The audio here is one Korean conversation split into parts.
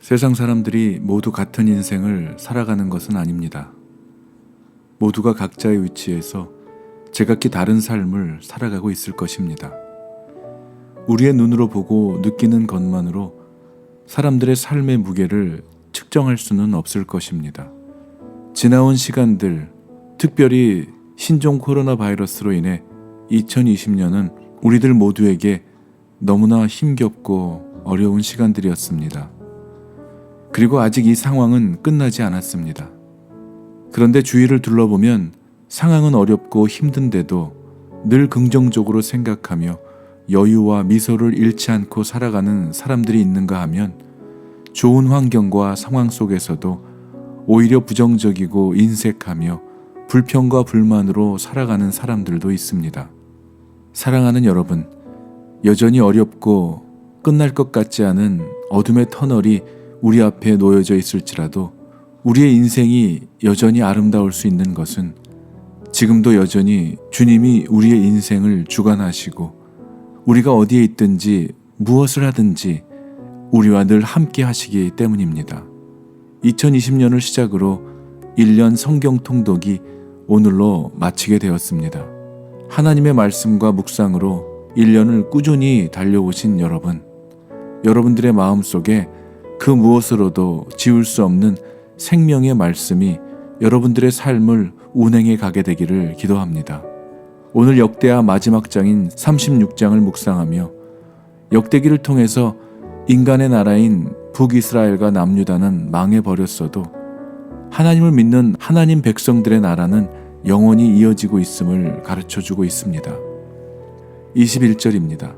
세상 사람들이 모두 같은 인생을 살아가는 것은 아닙니다. 모두가 각자의 위치에서 제각기 다른 삶을 살아가고 있을 것입니다. 우리의 눈으로 보고 느끼는 것만으로 사람들의 삶의 무게를 측정할 수는 없을 것입니다. 지나온 시간들, 특별히 신종 코로나 바이러스로 인해 2020년은 우리들 모두에게 너무나 힘겹고 어려운 시간들이었습니다. 그리고 아직 이 상황은 끝나지 않았습니다. 그런데 주위를 둘러보면 상황은 어렵고 힘든데도 늘 긍정적으로 생각하며 여유와 미소를 잃지 않고 살아가는 사람들이 있는가 하면 좋은 환경과 상황 속에서도 오히려 부정적이고 인색하며 불평과 불만으로 살아가는 사람들도 있습니다. 사랑하는 여러분, 여전히 어렵고 끝날 것 같지 않은 어둠의 터널이 우리 앞에 놓여져 있을지라도 우리의 인생이 여전히 아름다울 수 있는 것은 지금도 여전히 주님이 우리의 인생을 주관하시고 우리가 어디에 있든지 무엇을 하든지 우리와 늘 함께 하시기 때문입니다. 2020년을 시작으로 1년 성경 통독이 오늘로 마치게 되었습니다. 하나님의 말씀과 묵상으로 1년을 꾸준히 달려오신 여러분, 여러분들의 마음속에 그 무엇으로도 지울 수 없는 생명의 말씀이 여러분들의 삶을 운행해 가게 되기를 기도합니다. 오늘 역대하 마지막 장인 36장을 묵상하며 역대기를 통해서 인간의 나라인 북이스라엘과 남유다는 망해버렸어도 하나님을 믿는 하나님 백성들의 나라는 영원히 이어지고 있음을 가르쳐주고 있습니다. 21절입니다.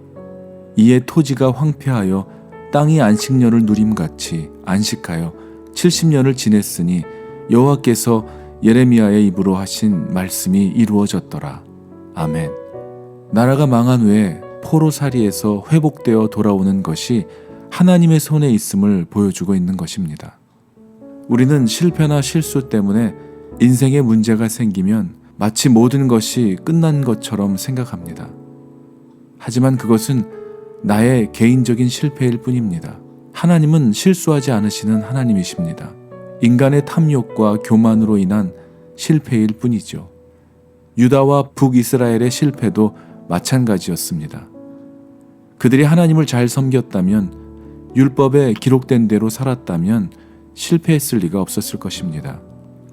이에 토지가 황폐하여 땅이 안식년을 누림같이 안식하여 70년을 지냈으니 여호와께서 예레미야의 입으로 하신 말씀이 이루어졌더라. 아멘. 나라가 망한 후에 포로살이에서 회복되어 돌아오는 것이 하나님의 손에 있음을 보여주고 있는 것입니다. 우리는 실패나 실수 때문에 인생에 문제가 생기면 마치 모든 것이 끝난 것처럼 생각합니다. 하지만 그것은 나의 개인적인 실패일 뿐입니다. 하나님은 실수하지 않으시는 하나님이십니다. 인간의 탐욕과 교만으로 인한 실패일 뿐이죠. 유다와 북이스라엘의 실패도 마찬가지였습니다. 그들이 하나님을 잘 섬겼다면, 율법에 기록된 대로 살았다면 실패했을 리가 없었을 것입니다.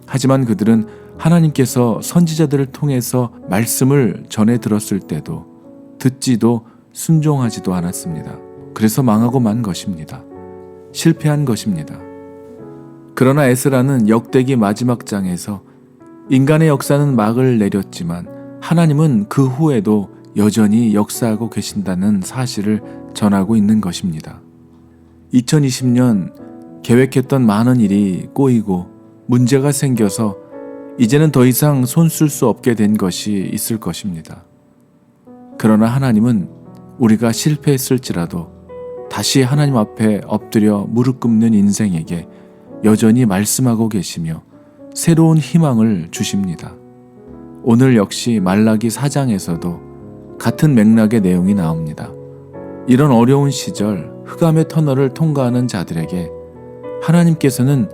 하지만 그들은 하나님께서 선지자들을 통해서 말씀을 전해 들었을 때도 듣지도 순종하지도 않았습니다. 그래서 망하고 만 것입니다. 실패한 것입니다. 그러나 에스라는 역대기 마지막 장에서 인간의 역사는 막을 내렸지만 하나님은 그 후에도 여전히 역사하고 계신다는 사실을 전하고 있는 것입니다. 2020년 계획했던 많은 일이 꼬이고 문제가 생겨서 이제는 더 이상 손 쓸 수 없게 된 것이 있을 것입니다. 그러나 하나님은 우리가 실패했을지라도 다시 하나님 앞에 엎드려 무릎 꿇는 인생에게 여전히 말씀하고 계시며 새로운 희망을 주십니다. 오늘 역시 말라기 4장에서도 같은 맥락의 내용이 나옵니다. 이런 어려운 시절 흑암의 터널을 통과하는 자들에게 하나님께서는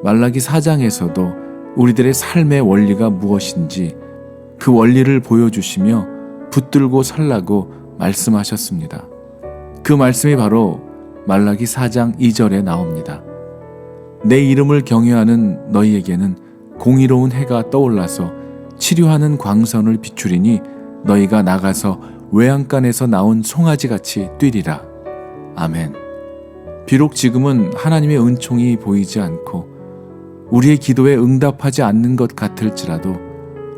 말라기 4장에서도 우리들의 삶의 원리가 무엇인지 그 원리를 보여주시며 붙들고 살라고 말씀하셨습니다. 그 말씀이 바로 말라기 4장 2절에 나옵니다. 내 이름을 경외하는 너희에게는 공의로운 해가 떠올라서 치료하는 광선을 비추리니 너희가 나가서 외양간에서 나온 송아지같이 뛰리라. 아멘. 비록 지금은 하나님의 은총이 보이지 않고 우리의 기도에 응답하지 않는 것 같을지라도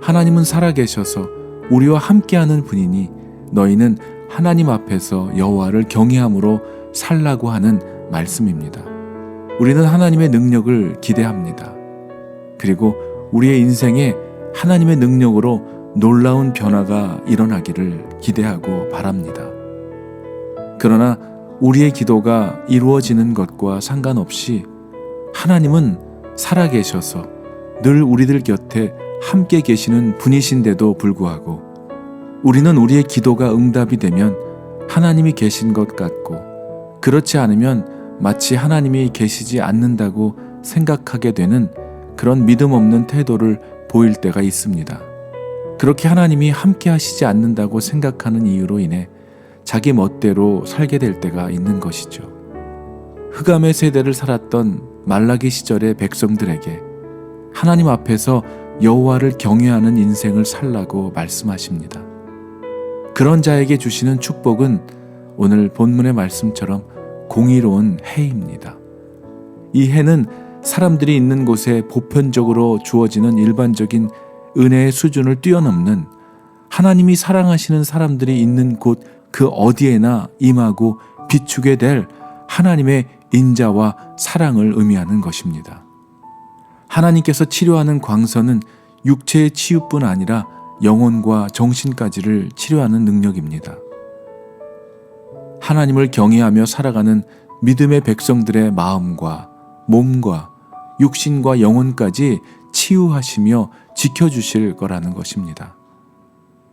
하나님은 살아계셔서 우리와 함께하는 분이니 너희는 하나님 앞에서 여호와를 경외함으로 살라고 하는 말씀입니다. 우리는 하나님의 능력을 기대합니다. 그리고 우리의 인생에 하나님의 능력으로 놀라운 변화가 일어나기를 기대하고 바랍니다. 그러나 우리의 기도가 이루어지는 것과 상관없이 하나님은 살아계셔서 늘 우리들 곁에 함께 계시는 분이신데도 불구하고 우리는 우리의 기도가 응답이 되면 하나님이 계신 것 같고 그렇지 않으면 마치 하나님이 계시지 않는다고 생각하게 되는 그런 믿음 없는 태도를 보일 때가 있습니다. 그렇게 하나님이 함께 하시지 않는다고 생각하는 이유로 인해 자기 멋대로 살게 될 때가 있는 것이죠. 흑암의 세대를 살았던 말라기 시절의 백성들에게 하나님 앞에서 여호와를 경외하는 인생을 살라고 말씀하십니다. 그런 자에게 주시는 축복은 오늘 본문의 말씀처럼 공의로운 해입니다. 이 해는 사람들이 있는 곳에 보편적으로 주어지는 일반적인 은혜의 수준을 뛰어넘는 하나님이 사랑하시는 사람들이 있는 곳 그 어디에나 임하고 비추게 될 하나님의 인자와 사랑을 의미하는 것입니다. 하나님께서 치료하는 광선은 육체의 치유뿐 아니라 영혼과 정신까지를 치료하는 능력입니다. 하나님을 경외하며 살아가는 믿음의 백성들의 마음과 몸과 육신과 영혼까지 치유하시며 지켜주실 거라는 것입니다.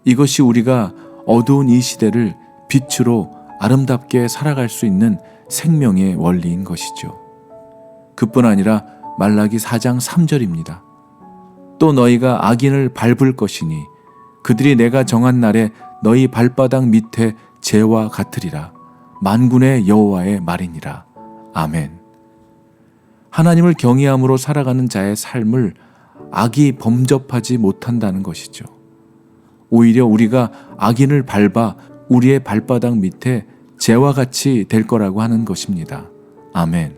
이것이 우리가 어두운 이 시대를 빛으로 아름답게 살아갈 수 있는 생명의 원리인 것이죠. 그뿐 아니라 말라기 4장 3절입니다. 또 너희가 악인을 밟을 것이니 그들이 내가 정한 날에 너희 발바닥 밑에 재와 같으리라. 만군의 여호와의 말이니라. 아멘. 하나님을 경외함으로 살아가는 자의 삶을 악이 범접하지 못한다는 것이죠. 오히려 우리가 악인을 밟아 우리의 발바닥 밑에 재와 같이 될 거라고 하는 것입니다. 아멘.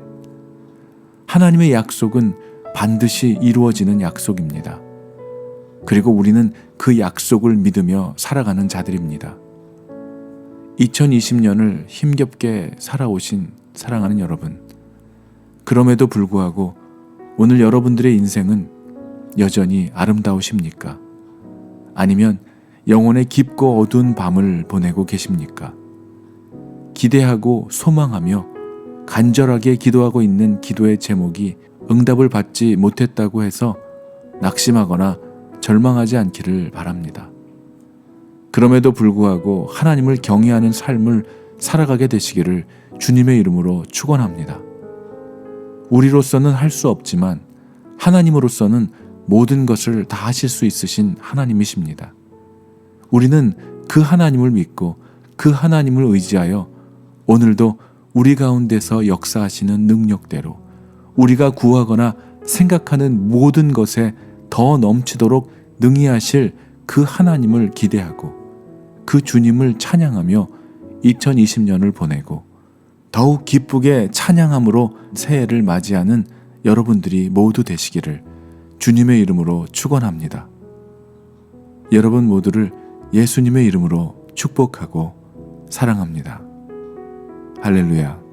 하나님의 약속은 반드시 이루어지는 약속입니다. 그리고 우리는 그 약속을 믿으며 살아가는 자들입니다. 2020년을 힘겹게 살아오신 사랑하는 여러분, 그럼에도 불구하고 오늘 여러분들의 인생은 여전히 아름다우십니까? 아니면 영혼의 깊고 어두운 밤을 보내고 계십니까? 기대하고 소망하며 간절하게 기도하고 있는 기도의 제목이 응답을 받지 못했다고 해서 낙심하거나 절망하지 않기를 바랍니다. 그럼에도 불구하고 하나님을 경외하는 삶을 살아가게 되시기를 주님의 이름으로 축원합니다. 우리로서는 할 수 없지만 하나님으로서는 모든 것을 다 하실 수 있으신 하나님이십니다. 우리는 그 하나님을 믿고 그 하나님을 의지하여 오늘도 우리 가운데서 역사하시는 능력대로 우리가 구하거나 생각하는 모든 것에 더 넘치도록 능히 하실 그 하나님을 기대하고 그 주님을 찬양하며 2020년을 보내고 더욱 기쁘게 찬양함으로 새해를 맞이하는 여러분들이 모두 되시기를 주님의 이름으로 축원합니다. 여러분 모두를 예수님의 이름으로 축복하고 사랑합니다. 할렐루야.